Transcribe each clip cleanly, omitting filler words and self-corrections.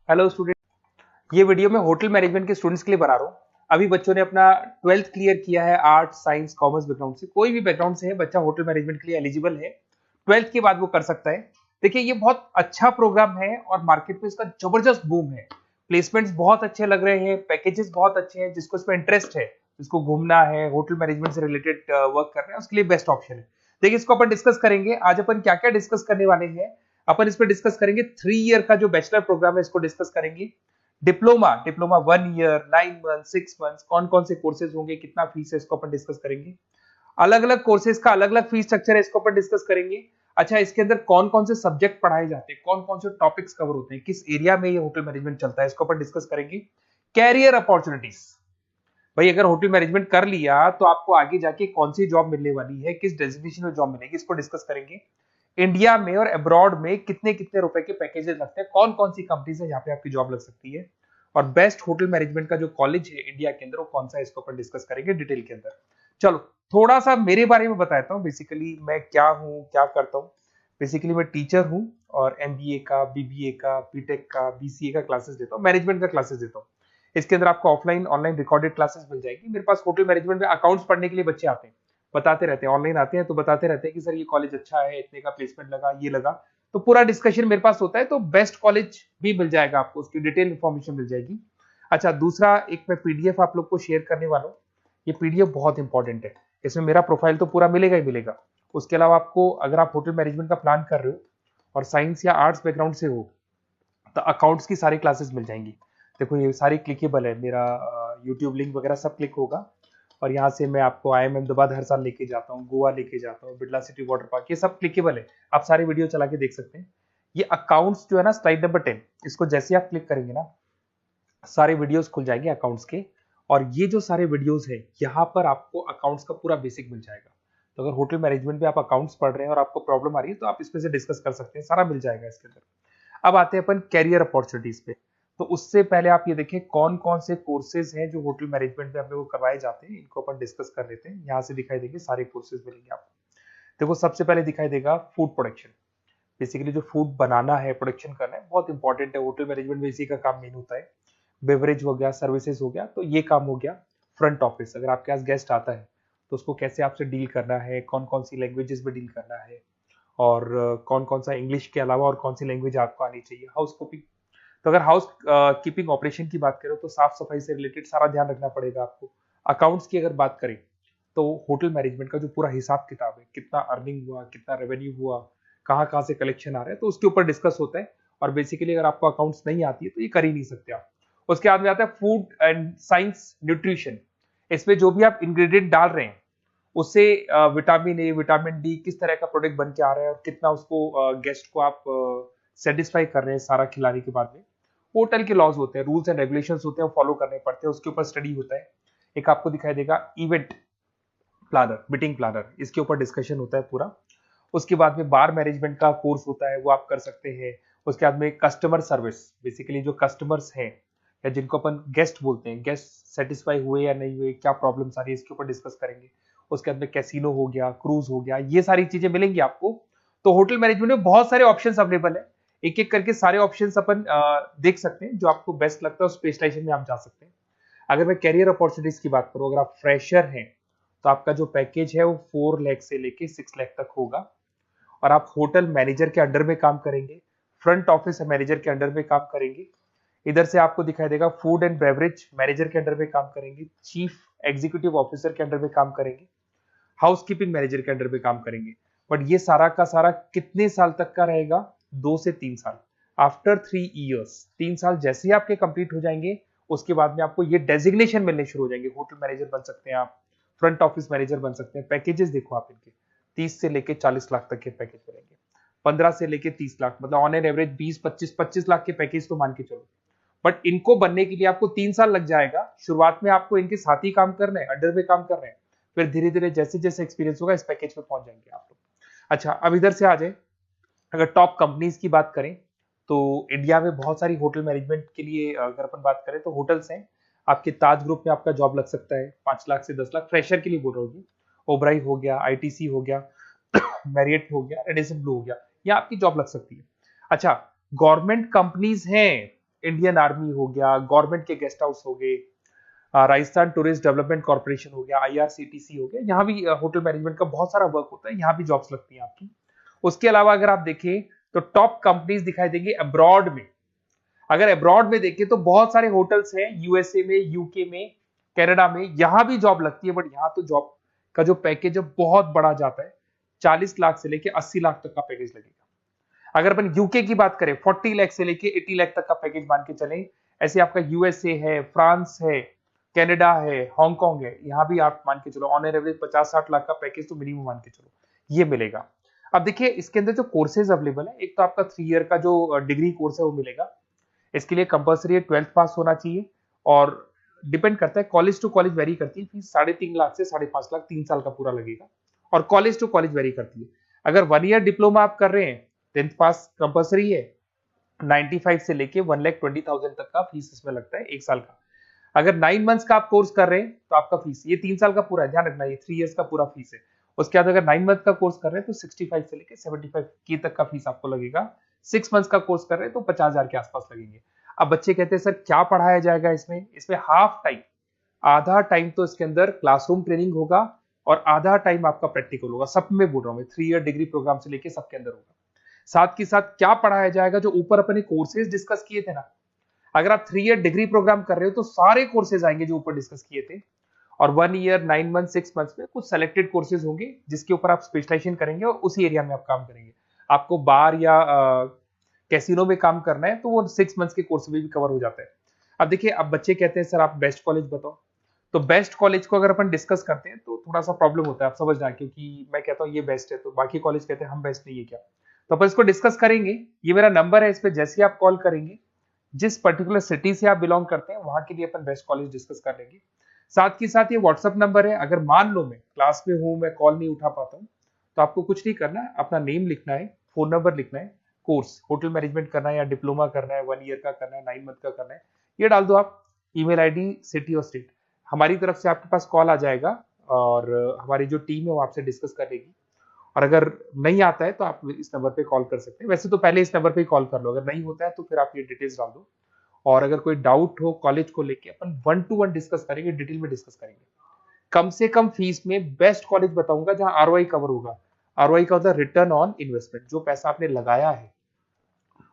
Hello student. ये video मैं hotel management के स्टूडेंट्स के लिए बना रहा हूँ। अभी बच्चों ने अपना 12th क्लियर किया है, आर्ट साइंस कॉमर्स बैकग्राउंड से, कोई भी बैकग्राउंड से है बच्चा होटल मैनेजमेंट के लिए एलिजिबल है। 12th के बाद वो कर सकता है। देखिए ये बहुत अच्छा प्रोग्राम है और मार्केट में इसका जबरदस्त बूम है। प्लेसमेंट्स बहुत अच्छे लग रहे हैं, पैकेजेस बहुत अच्छे हैं। जिसको इसमें इंटरेस्ट है, जिसको घूमना है, होटल मैनेजमेंट से रिलेटेड वर्क करना है, उसके लिए बेस्ट ऑप्शन है। देखिए इसको अपन डिस्कस करेंगे आज। अपन क्या क्या डिस्कस करने वाले हैं, अपन इस पर डिस्कस करेंगे 3 ईयर का जो बैचलर प्रोग्राम है इसको डिस्कस करेंगे। Diploma diploma 1 year, 9 month, 6 month, कौन कौन से कोर्सेज होंगे, कितना फीस है, इसको अपन डिस्कस करेंगे। अलग अलग कोर्सेज का अलग अलग फीस स्ट्रक्चर है, इसको अपन डिस्कस करेंगे। अच्छा, इसके अंदर कौन कौन से सब्जेक्ट पढ़ाए जाते हैं, कौन कौन से टॉपिक्स कवर होते हैं, किस एरिया में ये होटल मैनेजमेंट चलता है, इसको अपन डिस्कस करेंगे। कैरियर अपॉर्चुनिटीज, भाई अगर होटल मैनेजमेंट कर लिया तो आपको आगे जाके कौन सी जॉब मिलने वाली है, किस डेजिग्नेशन में जॉब मिलेगी, इसको डिस्कस करेंगे। इंडिया में और अब्रॉड में कितने कितने रुपए के पैकेजेस लगते हैं, कौन कौन सी कंपनीज है यहाँ पे आपकी जॉब लग सकती है, और बेस्ट होटल मैनेजमेंट का जो कॉलेज है इंडिया के अंदर वो कौन सा है, इसको अपन डिस्कस करेंगे डिटेल के अंदर। चलो थोड़ा सा मेरे बारे में बताता हूँ। बेसिकली मैं क्या हूँ, क्या करता हूँ। बेसिकली मैं टीचर हूँ और एमबीए का, बीबीए का, बीटेक का, बीसीए का क्लासेस देता हूँ, मैनेजमेंट का क्लासेस देता हूँ। इसके अंदर आपको ऑफलाइन ऑनलाइन रिकॉर्डेड क्लासेस मिल जाएगी। मेरे पास होटल मैनेजमेंट में अकाउंट्स पढ़ने के लिए बच्चे आते हैं, बताते रहते हैं, ऑनलाइन आते हैं तो बताते रहते हैं कि सर ये कॉलेज अच्छा है, इतने का प्लेसमेंट लगा, ये लगा। तो पूरा डिस्कशन मेरे पास होता है, तो बेस्ट कॉलेज भी मिल जाएगा आपको, उसकी डिटेल इंफॉर्मेशन मिल जाएगी। अच्छा, दूसरा एक मैं पीडीएफ आप लोग को शेयर करने वाला हूँ। ये पीडीएफ बहुत इंपॉर्टेंट है, इसमें मेरा प्रोफाइल तो पूरा मिलेगा ही मिलेगा। उसके अलावा आपको अगर आप होटल मैनेजमेंट का प्लान कर रहे हो और साइंस या आर्ट्स बैकग्राउंड से हो तो अकाउंट्स की सारी क्लासेस मिल जाएंगी। देखो ये सारी क्लिकेबल है, मेरा यूट्यूब लिंक वगैरह सब क्लिक होगा। और यहाँ से मैं आपको IIM अहमदाबाद हर साल लेके जाता हूँ, गोवा लेके जाता हूँ, बिरला सिटी वाटर पार्क, ये सब क्लिकेबल है। आप सारे वीडियो चला के देख सकते हैं। ये अकाउंट्स जो है ना, स्लाइड नंबर 10, इसको जैसे आप क्लिक करेंगे ना सारे वीडियोस खुल जाएंगे अकाउंट्स के। और ये जो सारे वीडियोस है यहाँ पर आपको अकाउंट्स का पूरा बेसिक मिल जाएगा। तो अगर होटल मैनेजमेंट में आप अकाउंट्स पढ़ रहे हैं और आपको प्रॉब्लम आ रही है तो आप इसमें से डिस्कस कर सकते हैं, सारा मिल जाएगा इसके अंदर। अब आते हैं अपन कैरियर अपॉर्चुनिटीज पे। तो उससे पहले आप ये देखें कौन कौन से कोर्सेज हैं जो होटल मैनेजमेंट में अपने को करवाए जाते हैं, इनको अपन डिस्कस कर लेते हैं। यहाँ से दिखाई देंगे सारे कोर्सेज मिलेंगे आपको। देखो सबसे पहले दिखाई देगा फूड प्रोडक्शन। बेसिकली जो फूड बनाना है, प्रोडक्शन करना है, बहुत इंपॉर्टेंट है। होटल मैनेजमेंट में इसी का काम मेन होता है। बेवरेज हो गया, सर्विसेज हो गया, तो ये काम हो गया। फ्रंट ऑफिस, अगर आपके पास गेस्ट आता है तो उसको कैसे आपसे डील करना है, कौन कौन सी लैंग्वेजेस में डील करना है, और कौन कौन सा इंग्लिश के अलावा और कौन सी लैंग्वेज आपको आनी चाहिए। हाउस कीपिंग, तो अगर हाउस कीपिंग ऑपरेशन की बात करें तो साफ सफाई से रिलेटेड सारा ध्यान रखना पड़ेगा आपको। अकाउंट्स की अगर बात करें तो होटल मैनेजमेंट का जो पूरा हिसाब किताब है, कितना अर्निंग हुआ, कितना रेवेन्यू हुआ, कहाँ कहाँ से कलेक्शन आ रहा है, तो उसके ऊपर डिस्कस होता है। और बेसिकली अगर आपको अकाउंट्स नहीं आती है तो ये कर ही नहीं सकते आप। उसके बाद में आता है फूड एंड साइंस न्यूट्रिशन। इसमें जो भी आप इंग्रेडिएंट डाल रहे हैं उससे विटामिन ए, विटामिन डी, किस तरह का प्रोडक्ट बन के आ रहा है और कितना उसको गेस्ट को आप सेटिस्फाई कर रहे हैं सारा खिलाने के बाद में। होटल के लॉज होते हैं, रूल्स एंड रेगुलेशंस होते हैं, वो फॉलो करने पड़ते हैं, उसके ऊपर स्टडी होता है। एक आपको दिखाई देगा इवेंट प्लानर, मीटिंग प्लानर, इसके ऊपर डिस्कशन होता है पूरा। उसके बाद में बार मैनेजमेंट का कोर्स होता है, वो आप कर सकते हैं। उसके बाद में कस्टमर सर्विस, बेसिकली जो कस्टमर्स हैं या जिनको अपन गेस्ट बोलते हैं, गेस्ट सेटिस्फाई हुए या नहीं हुए, क्या प्रॉब्लम्स आ रही है, इसके ऊपर डिस्कस करेंगे। उसके बाद में कैसीनो हो गया, क्रूज हो गया, ये सारी चीजें मिलेंगी आपको। तो होटल मैनेजमेंट में बहुत सारे ऑप्शन अवेलेबल है। एक एक करके सारे ऑप्शन अपन देख सकते हैं, जो आपको बेस्ट लगता है उस स्पेशलाइजेशन में आप जा सकते हैं। अगर मैं कैरियर अपॉर्चुनिटीज की बात करूं, अगर आप फ्रेशर हैं तो आपका जो पैकेज है वो 4 लाख से लेके 6 लाख तक होगा। और आप होटल मैनेजर के अंडर में काम करेंगे, फ्रंट ऑफिस मैनेजर के अंडर में काम करेंगे। इधर से आपको दिखाई देगा फूड एंड बेवरेज मैनेजर के अंडर में काम करेंगे, चीफ एग्जीक्यूटिव ऑफिसर के अंडर में काम करेंगे, हाउस कीपिंग मैनेजर के अंडर में काम करेंगे। बट ये सारा का सारा कितने साल तक का रहेगा? 2 से 3 साल। आफ्टर 3 इयर्स, 3 साल जैसे ही आपके कंप्लीट हो जाएंगे उसके बाद में आपको ये डेजिग्नेशन मिलने शुरू हो जाएंगे। होटल मैनेजर बन सकते हैं आप, फ्रंट ऑफिस मैनेजर बन सकते हैं। पैकेजेस देखो आप इनके, 30 से लेके 40 लाख तक के पैकेज मिलेंगे, 15 से लेके 30 लाख, मतलब ऑन एन एवरेज 20, 25, 25 लाख के पैकेज तो मान के चलो। बट इनको बनने के लिए आपको 3 साल लग जाएगा। शुरुआत में आपको इनके साथ ही काम करना है, अंडर में काम कर रहे हैं, फिर धीरे धीरे जैसे जैसे एक्सपीरियंस होगा इस पैकेज पे पहुंच जाएंगे आप लोग। अच्छा, अब इधर से आ जाए, अगर टॉप कंपनीज की बात करें तो इंडिया में बहुत सारी होटल मैनेजमेंट के लिए अगर अपन बात करें तो होटल्स हैं। आपके ताज ग्रुप में आपका जॉब लग सकता है 5 लाख से 10 लाख, फ्रेशर के लिए बोल रहा हूँ। ओबराई हो गया, आईटीसी हो गया, मैरियट हो गया, रेडिसन ब्लू हो गया, ये आपकी जॉब लग सकती है। अच्छा, गवर्नमेंट कंपनीज हैं इंडियन आर्मी हो गया, गवर्नमेंट के गेस्ट हाउस हो गए, राजस्थान टूरिस्ट डेवलपमेंट कॉर्पोरेशन हो गया, आईआरसीटीसी हो गया, यहाँ भी होटल मैनेजमेंट का बहुत सारा वर्क होता है, यहाँ भी जॉब्स लगती हैं आपकी। उसके अलावा अगर आप देखें तो टॉप कंपनीज दिखाई देंगी अब्रॉड में। अगर अब्रॉड में देखें तो बहुत सारे होटल्स हैं यूएसए में, यूके में, कनाडा में, यहां भी जॉब लगती है। बट यहाँ तो जॉब का जो पैकेज है बहुत बड़ा जाता है, 40 लाख से लेके 80 लाख तक का पैकेज लगेगा। अगर अपन यूके की बात करें 40 लाख से लेके 80 लाख तक का पैकेज मान के चलें। ऐसे आपका यूएसए है, फ्रांस है, कनाडा है, हांगकांग है, यहाँ भी आप मान के चलो ऑन एवरेज 50-60 लाख का पैकेज तो मिनिमम मान के चलो ये मिलेगा। अब देखिए इसके अंदर जो कोर्सेज अवेलेबल है, एक तो आपका 3 ईयर का जो डिग्री कोर्स है वो मिलेगा। इसके लिए कंपलसरी 12th पास होना चाहिए और डिपेंड करता है, कॉलेज टू कॉलेज वेरी करती है फीस। 3.5 लाख से 5.5 लाख 3 साल का पूरा लगेगा और कॉलेज टू कॉलेज वेरी करती है। अगर 1 ईयर डिप्लोमा आप कर रहे हैं, 10th पास कंपलसरी है, 95 से लेके 1,20,000 तक का फीस इसमें लगता है 1 साल का। अगर 9 मंथ्स का आप कोर्स कर रहे हैं तो आपका फीस, ये 3 साल का पूरा है, ध्यान रखना ये 3 इयर्स का पूरा फीस है। उसके बाद अगर 9 मंथ का कोर्स कर रहे हैं तो 65 से लेके 75 के तक का फीस आपको लगेगा। 6 मंथ्स का कोर्स कर रहे हैं तो 50,000 के आसपास लगेंगे। अब बच्चे कहते हैं सर क्या पढ़ाया जाएगा इसमें हाफ टाइम, आधा टाइम तो इसके अंदर क्लासरूम ट्रेनिंग होगा और आधा टाइम आपका प्रैक्टिकल होगा। सब में बोल रहा हूं मैं, 3 ईयर डिग्री प्रोग्राम से लेके सबके अंदर होगा। साथ के साथ क्या पढ़ाया जाएगा, जो ऊपर अपने कोर्सेज डिस्कस किए थे ना, अगर आप 3 ईयर डिग्री प्रोग्राम कर रहे हो तो सारे कोर्सेज आएंगे जो ऊपर डिस्कस किए थे। और 1 ईयर, 9 मंथ, 6 मंथ्स में कुछ सेलेक्टेड कोर्सेज होंगे जिसके ऊपर आप स्पेशलाइजेशन करेंगे और उसी एरिया में आप काम करेंगे। आपको बार या कैसीनो में काम करना है तो वो 6 मंथ्स के कोर्स में भी कवर हो जाता है। अब देखिए, अब बच्चे कहते हैं सर आप बेस्ट कॉलेज बताओ। तो बेस्ट कॉलेज को अगर अपन डिस्कस करते हैं तो थोड़ा सा प्रॉब्लम होता है, आप समझना, क्योंकि मैं कहता हूँ ये बेस्ट है तो बाकी कॉलेज कहते हैं हम बेस्ट नहीं है क्या। तो अपन इसको डिस्कस करेंगे। ये मेरा नंबर है, इस पे जैसे ही आप कॉल करेंगे, जिस पर्टिकुलर सिटी से आप बिलोंग करते हैं वहां के लिए अपन बेस्ट कॉलेज डिस्कस कर लेंगे। साथ ही साथ ये व्हाट्सअप नंबर है, अगर मान लो मैं क्लास में हूं, मैं कॉल नहीं उठा पाता हूँ, तो आपको कुछ नहीं करना है, अपना नेम लिखना है, फोन नंबर लिखना है, कोर्स होटल मैनेजमेंट करना है या डिप्लोमा करना है, 1 ईयर का करना है, 9 मंथ का करना है, ये डाल दो आप, ईमेल आईडी, सिटी और स्टेट। हमारी तरफ से आपके पास कॉल आ जाएगा और हमारी जो टीम है वो आपसे डिस्कस करेगी। और अगर नहीं आता है तो आप इस नंबर पे कॉल कर सकते हैं। वैसे तो पहले इस नंबर पे कॉल कर लो, अगर नहीं होता है तो फिर आप ये डिटेल्स डाल दो। और अगर कोई डाउट हो कॉलेज को लेके, अपन 1 to 1 डिस्कस करेंगे, डिटेल में डिस्कस करेंगे। कम से कम फीस में बेस्ट कॉलेज बताऊंगा जहां आरओआई कवर होगा। आरओआई का होता है रिटर्न ऑन इन्वेस्टमेंट, जो पैसा आपने लगाया है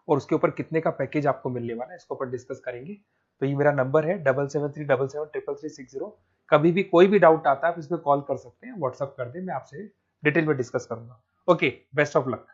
और उसके ऊपर कितने का पैकेज आपको मिलने वाला है, इसको अपन डिस्कस करेंगे। तो ये मेरा नंबर है 7737733360। कभी भी कोई भी डाउट आता है आप इस पर कॉल कर सकते हैं, व्हाट्सअप कर दे, मैं आपसे डिटेल में डिस्कस करूंगा। Okay, best of luck.